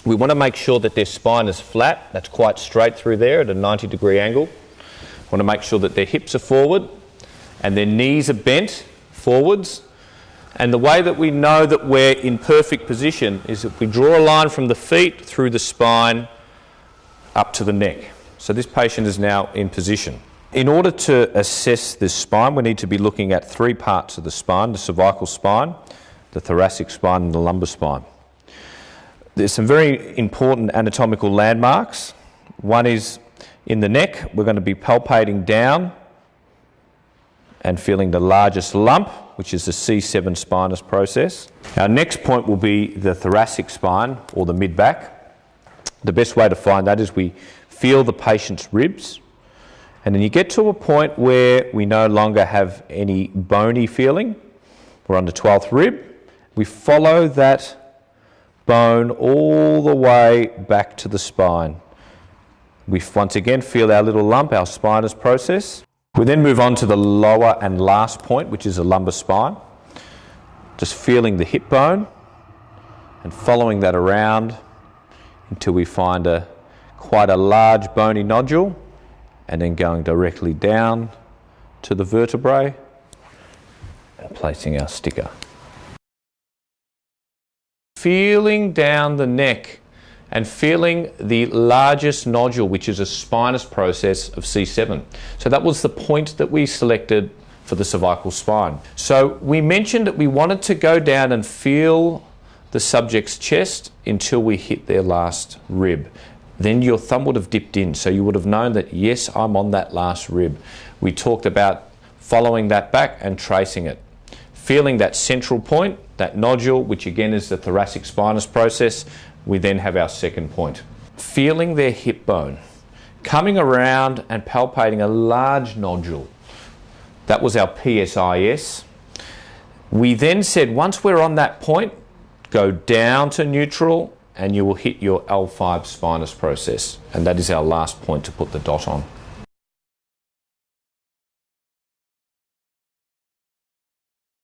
We want to make sure that their spine is flat. That's quite straight through there at a 90-degree angle. We want to make sure that their hips are forward and their knees are bent forwards. And the way that we know that we're in perfect position is if we draw a line from the feet through the spine up to the neck. So this patient is now in position. In order to assess this spine, we need to be looking at three parts of the spine: the cervical spine, the thoracic spine and the lumbar spine. There's some very important anatomical landmarks. One is in the neck. We're going to be palpating down and feeling the largest lump, which is the C7 spinous process. Our next point will be the thoracic spine, or the mid-back. The best way to find that is we feel the patient's ribs, and then you get to a point where we no longer have any bony feeling. We're on the 12th rib. We follow that bone all the way back to the spine. We once again feel our little lump, our spinous process. We then move on to the lower and last point, which is the lumbar spine. Just feeling the hip bone and following that around until we find quite a large bony nodule, and then going directly down to the vertebrae and placing our sticker. Feeling down the neck and feeling the largest nodule, which is a spinous process of C7. So that was the point that we selected for the cervical spine. So we mentioned that we wanted to go down and feel the subject's chest until we hit their last rib. Then your thumb would have dipped in, so you would have known that, yes, I'm on that last rib. We talked about following that back and tracing it. Feeling that central point, that nodule, which again is the thoracic spinous process, we then have our second point. Feeling their hip bone, coming around and palpating a large nodule. That was our PSIS. We then said, once we're on that point, go down to neutral and you will hit your L5 spinous process. And that is our last point to put the dot on.